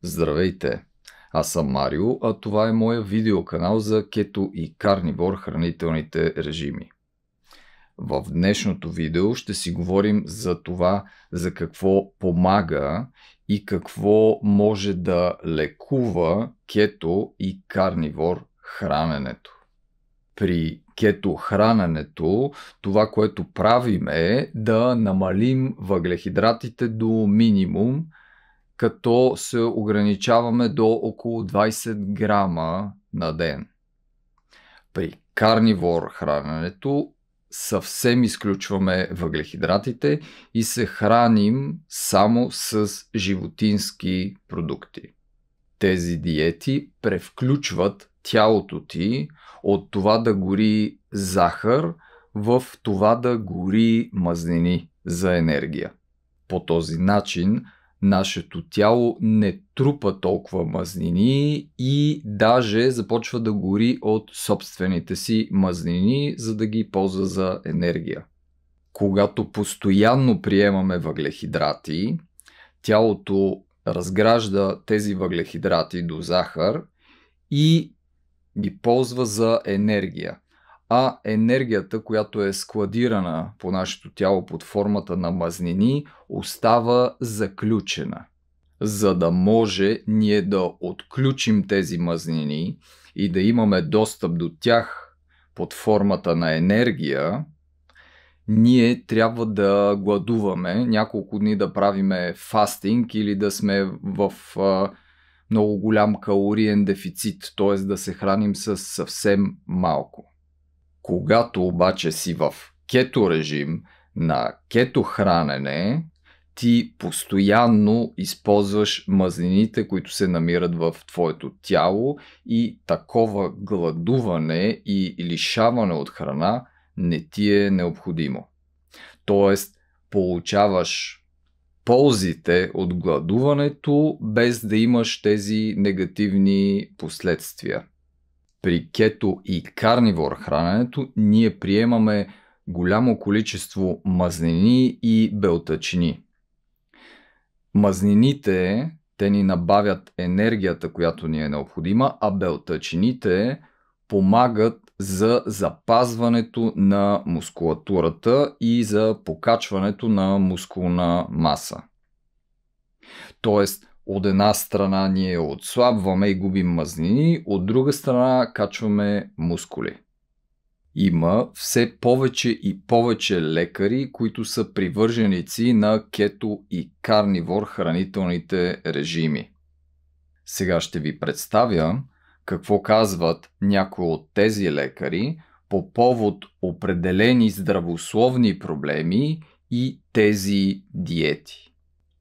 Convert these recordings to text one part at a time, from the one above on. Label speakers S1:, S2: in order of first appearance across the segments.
S1: Здравейте! Аз съм Марио, а това е моя видеоканал за кето и карнивор хранителните режими. В днешното видео ще си говорим за това, за какво помага и какво може да лекува кето и карнивор храненето. При кето храненето това, което правим е да намалим въглехидратите до минимум, като се ограничаваме до около 20 грама на ден. При карнивор храненето съвсем изключваме въглехидратите и се храним само с животински продукти. Тези диети превключват тялото ти от това да гори захар в това да гори мазнини за енергия. По този начин нашето тяло не трупа толкова мазнини и даже започва да гори от собствените си мазнини, за да ги ползва за енергия. Когато постоянно приемаме въглехидрати, тялото разгражда тези въглехидрати до захар и ги ползва за енергия. А енергията, която е складирана по нашето тяло под формата на мазнини, остава заключена. За да може ние да отключим тези мазнини и да имаме достъп до тях под формата на енергия, ние трябва да гладуваме, няколко дни да правиме фастинг или да сме в много голям калориен дефицит, т.е. да се храним с съвсем малко. Когато обаче си в кето режим на кето хранене, ти постоянно използваш мазнините, които се намират в твоето тяло и такова гладуване и лишаване от храна не ти е необходимо. Тоест, получаваш ползите от гладуването без да имаш тези негативни последствия. При кето и карнивор храненето ние приемаме голямо количество мазнини и белтъчини. Мазнините, те ни набавят енергията, която ни е необходима, а белтъчините помагат за запазването на мускулатурата и за покачването на мускулна маса. Тоест, от една страна ние отслабваме и губим мазнини, от друга страна качваме мускули. Има все повече и повече лекари, които са привърженици на кето и карнивор хранителните режими. Сега ще ви представя какво казват някои от тези лекари по повод определени здравословни проблеми и тези диети.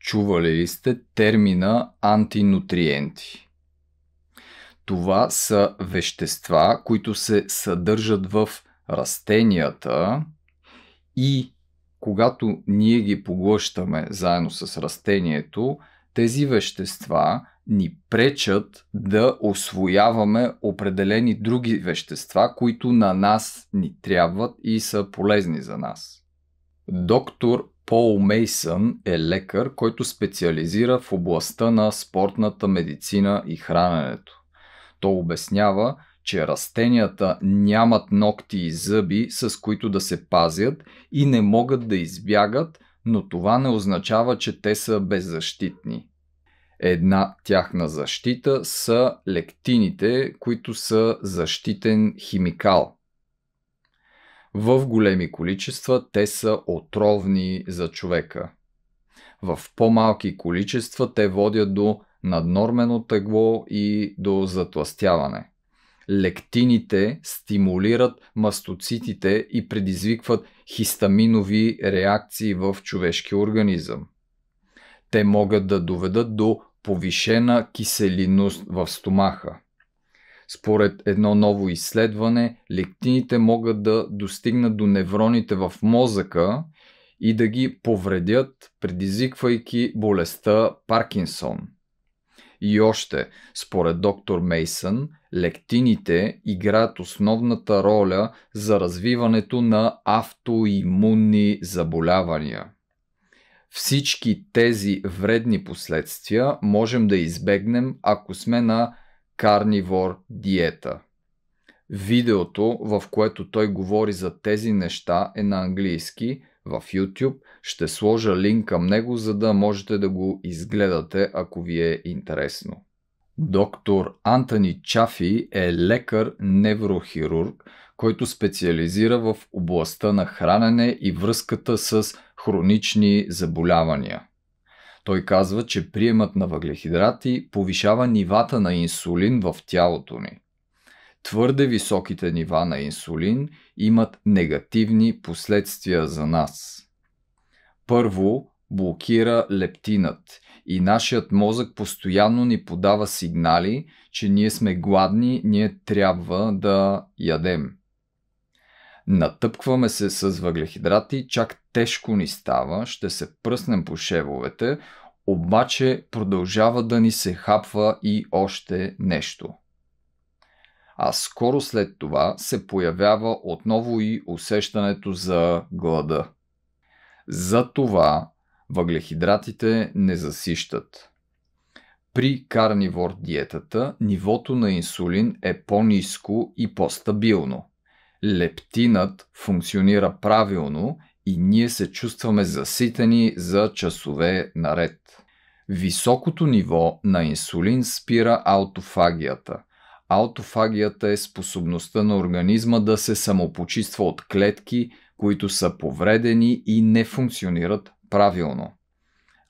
S1: Чували ли сте термина антинутриенти? Това са вещества, които се съдържат в растенията и когато ние ги поглъщаме заедно с растението, тези вещества ни пречат да усвояваме определени други вещества, които на нас ни трябват и са полезни за нас. Доктор Пол Мейсън е лекар, който специализира в областта на спортната медицина и храненето. Той обяснява, че растенията нямат ногти и зъби, с които да се пазят и не могат да избягат, но това не означава, че те са беззащитни. Една тяхна защита са лектините, които са защитен химикал. В големи количества те са отровни за човека. В по-малки количества те водят до наднормено тегло и до затлъстяване. Лектините стимулират мастоцитите и предизвикват хистаминови реакции в човешкия организъм. Те могат да доведат до повишена киселинност в стомаха. Според едно ново изследване, лектините могат да достигнат до невроните в мозъка и да ги повредят, предизвиквайки болестта Паркинсон. И още, според доктор Мейсън, лектините играят основната роля за развиването на автоимунни заболявания. Всички тези вредни последствия можем да избегнем, ако сме на карнивор диета. Видеото, в което той говори за тези неща, е на английски в YouTube. Ще сложа линк към него, за да можете да го изгледате, ако ви е интересно. Доктор Антони Чафи е лекар-неврохирург, който специализира в областта на хранене и връзката с хронични заболявания. Той казва, че приемът на въглехидрати повишава нивата на инсулин в тялото ни. Твърде високите нива на инсулин имат негативни последствия за нас. Първо, блокира лептинът и нашият мозък постоянно ни подава сигнали, че ние сме гладни, ние трябва да ядем. Натъпкваме се с въглехидрати, чак тежко ни става, ще се пръснем по шевовете, обаче продължава да ни се хапва и още нещо. А скоро след това се появява отново и усещането за глада. Затова въглехидратите не засищат. При карнивор диетата нивото на инсулин е по-ниско и по-стабилно. Лептинът функционира правилно и ние се чувстваме заситени за часове наред. Високото ниво на инсулин спира аутофагията. Аутофагията е способността на организма да се самопочиства от клетки, които са повредени и не функционират правилно.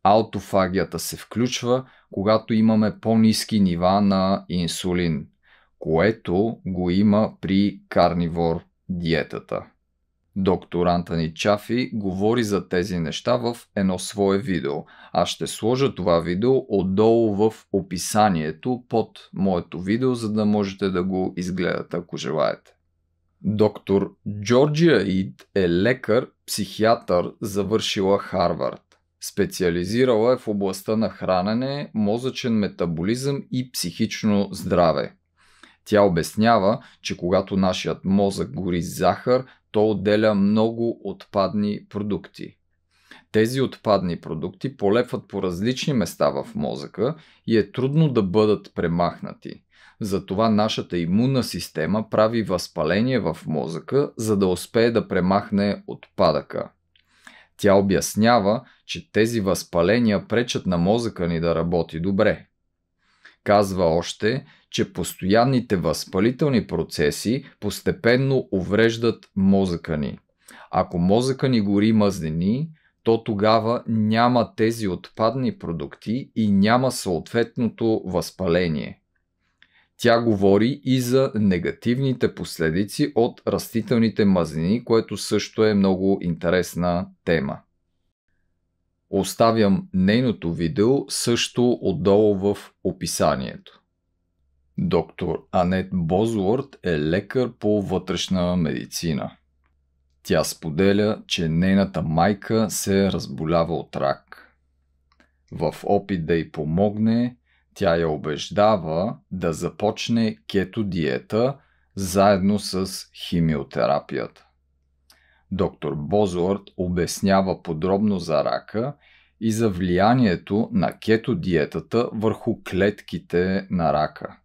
S1: Аутофагията се включва, когато имаме по-ниски нива на инсулин, което го има при карнивор диетата. Доктор Антони Чафи говори за тези неща в едно свое видео. Аз ще сложа това видео отдолу в описанието под моето видео, за да можете да го изгледате, ако желаете. Доктор Джорджия Ид е лекар, психиатър, завършила Харвард. Специализирала е в областта на хранене, мозъчен метаболизъм и психично здраве. Тя обяснява, че когато нашият мозък гори с захар, то отделя много отпадни продукти. Тези отпадни продукти полепват по различни места в мозъка и е трудно да бъдат премахнати. Затова нашата имунна система прави възпаление в мозъка, за да успее да премахне отпадъка. Тя обяснява, че тези възпаления пречат на мозъка ни да работи добре. Казва още, че постоянните възпалителни процеси постепенно увреждат мозъка ни. Ако мозъка ни гори мазнини, то тогава няма тези отпадни продукти и няма съответното възпаление. Тя говори и за негативните последици от растителните мазнини, което също е много интересна тема. Оставям нейното видео също отдолу в описанието. Доктор Анет Бозуорт е лекар по вътрешна медицина. Тя споделя, че нейната майка се разболява от рак. В опит да й помогне, тя я убеждава да започне кето диета заедно с химиотерапията. Доктор Бозуорт обяснява подробно за рака и за влиянието на кето диетата върху клетките на рака.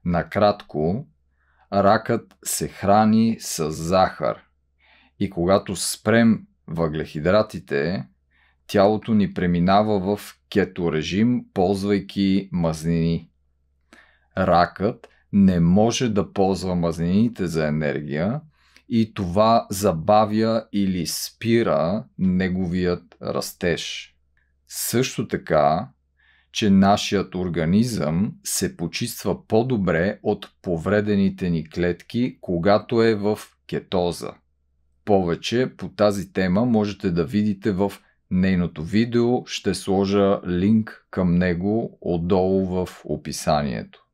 S1: Накратко, ракът се храни с захар и когато спрем въглехидратите, тялото ни преминава в кеторежим, ползвайки мазнини. Ракът не може да ползва мазнините за енергия и това забавя или спира неговият растеж. Също така, че нашият организъм се почиства по-добре от повредените ни клетки, когато е в кетоза. Повече по тази тема можете да видите в нейното видео, ще сложа линк към него отдолу в описанието.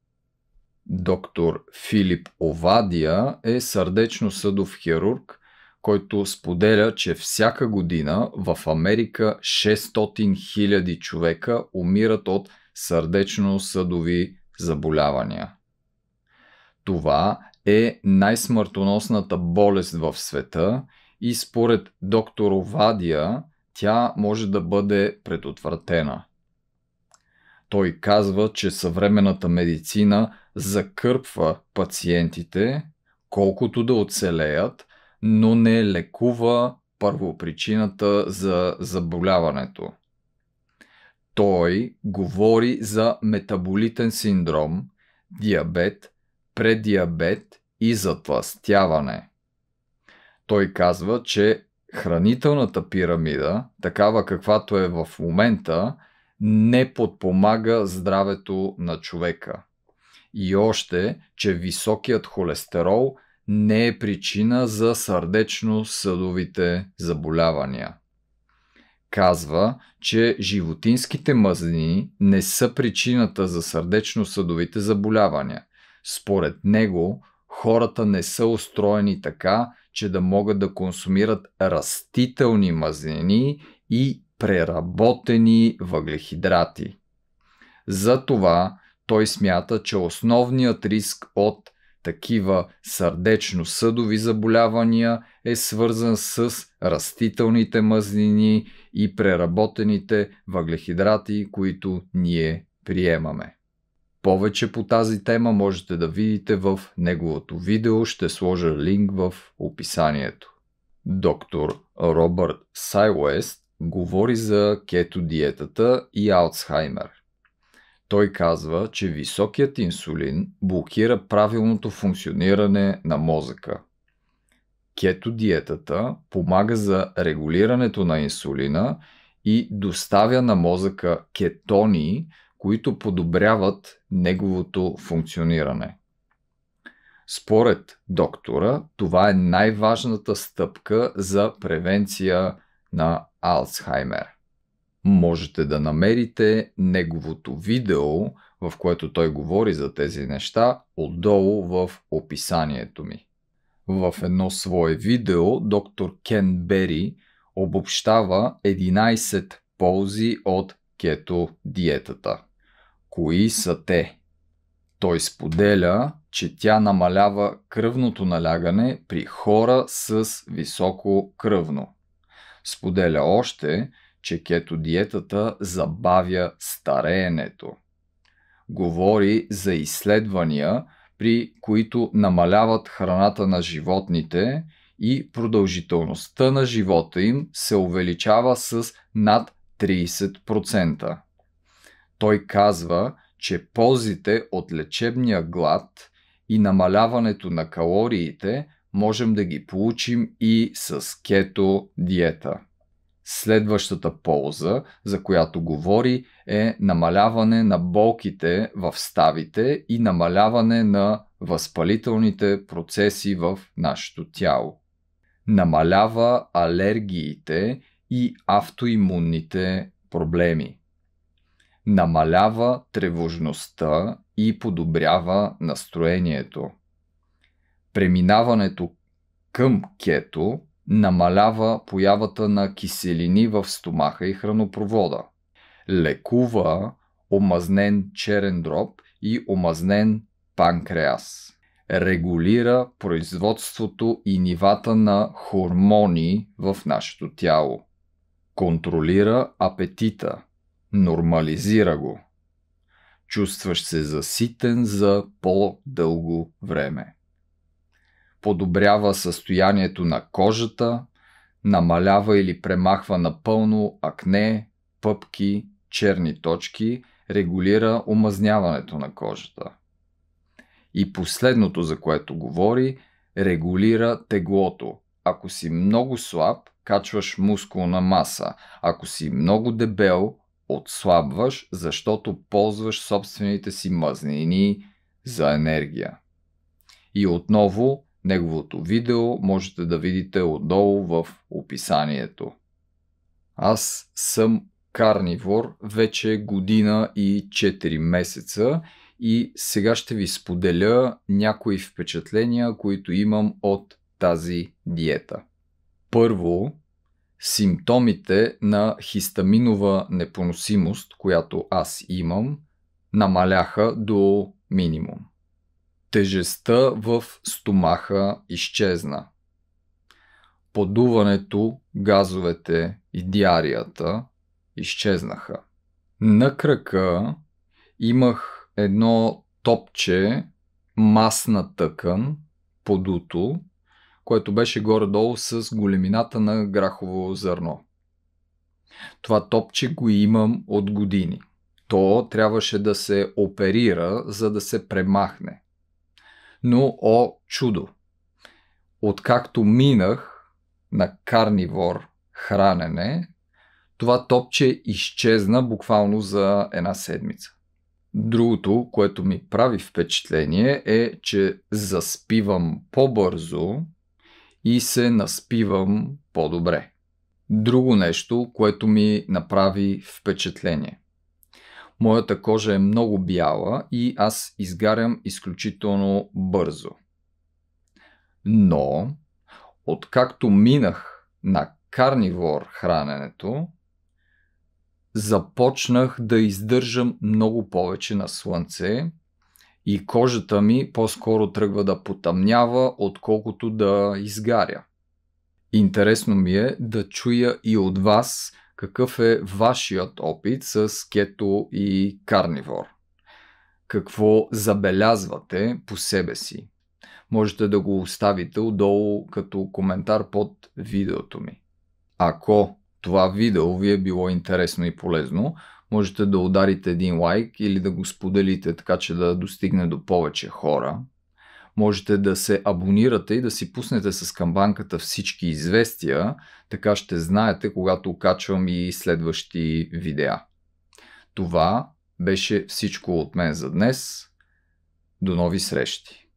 S1: Доктор Филип Овадия е сърдечно-съдов хирург, който споделя, че всяка година в Америка 600 000 човека умират от сърдечно-съдови заболявания. Това е най-смъртоносната болест в света и според доктор Овадия тя може да бъде предотвратена. Той казва, че съвременната медицина закърпва пациентите, колкото да оцелеят, но не лекува първопричината за заболяването. Той говори за метаболитен синдром, диабет, предиабет и затлъстяване. Той казва, че хранителната пирамида, такава каквато е в момента, не подпомага здравето на човека. И още, че високият холестерол не е причина за сърдечно-съдовите заболявания. Казва, че животинските мазнини не са причината за сърдечно-съдовите заболявания. Според него, хората не са устроени така, че да могат да консумират растителни мазнини и преработени въглехидрати. Затова той смята, че основният риск от такива сърдечно-съдови заболявания е свързан с растителните мазнини и преработените въглехидрати, които ние приемаме. Повече по тази тема можете да видите в неговото видео, ще сложа линк в описанието. Доктор Робърт Сайуест говори за кето диетата и Алцхаймер. Той казва, че високият инсулин блокира правилното функциониране на мозъка. Кето диетата помага за регулирането на инсулина и доставя на мозъка кетони, които подобряват неговото функциониране. Според доктора, това е най-важната стъпка за превенция на Алцхаймер. Можете да намерите неговото видео, в което той говори за тези неща, отдолу в описанието ми. В едно свое видео доктор Кен Бери обобщава 11 ползи от кето диетата. Кои са те? Той споделя, че тя намалява кръвното налягане при хора с високо кръвно. Споделя още, че кето диетата забавя стареенето. Говори за изследвания, при които намаляват храната на животните и продължителността на живота им се увеличава с над 30%. Той казва, че ползите от лечебния глад и намаляването на калориите можем да ги получим и с кето диета. Следващата полза, за която говори, е намаляване на болките в ставите и намаляване на възпалителните процеси в нашето тяло. Намалява алергиите и автоимунните проблеми. Намалява тревожността и подобрява настроението. Преминаването към кето намалява появата на киселини в стомаха и хранопровода. Лекува омазнен черен дроб и омазнен панкреас. Регулира производството и нивата на хормони в нашето тяло. Контролира апетита. Нормализира го. Чувстваш се заситен за по-дълго време. Подобрява състоянието на кожата, намалява или премахва напълно акне, пъпки, черни точки, регулира омазняването на кожата. И последното, за което говори, регулира теглото. Ако си много слаб, качваш мускулна маса. Ако си много дебел, отслабваш, защото ползваш собствените си мазнини за енергия. И отново, неговото видео можете да видите отдолу в описанието. Аз съм карнивор вече година и 4 месеца и сега ще ви споделя някои впечатления, които имам от тази диета. Първо, симптомите на хистаминова непоносимост, която аз имам, намаляха до минимум. Тежестта в стомаха изчезна. подуването, газовете и диарията изчезнаха. На крака имах едно топче масна тъкан, подуто, което беше горе-долу с големината на грахово зърно. Това топче го имам от години. То трябваше да се оперира, за да се премахне. Но, о чудо! Откакто минах на карнивор хранене, това топче изчезна буквално за една седмица. Другото, което ми прави впечатление е, че заспивам по-бързо и се наспивам по-добре. Друго нещо, което ми направи впечатление. Моята кожа е много бяла и аз изгарям изключително бързо. Но, откакто минах на карнивор храненето, започнах да издържам много повече на слънце и кожата ми по-скоро тръгва да потъмнява, отколкото да изгаря. Интересно ми е да чуя и от вас какъв е вашият опит с кето и карнивор. Какво забелязвате по себе си? Можете да го оставите отдолу като коментар под видеото ми. Ако това видео ви е било интересно и полезно, можете да ударите един лайк или да го споделите, така че да достигне до повече хора. Можете да се абонирате и да си пуснете с камбанката всички известия, така ще знаете, когато качвам и следващи видеа. Това беше всичко от мен за днес. До нови срещи!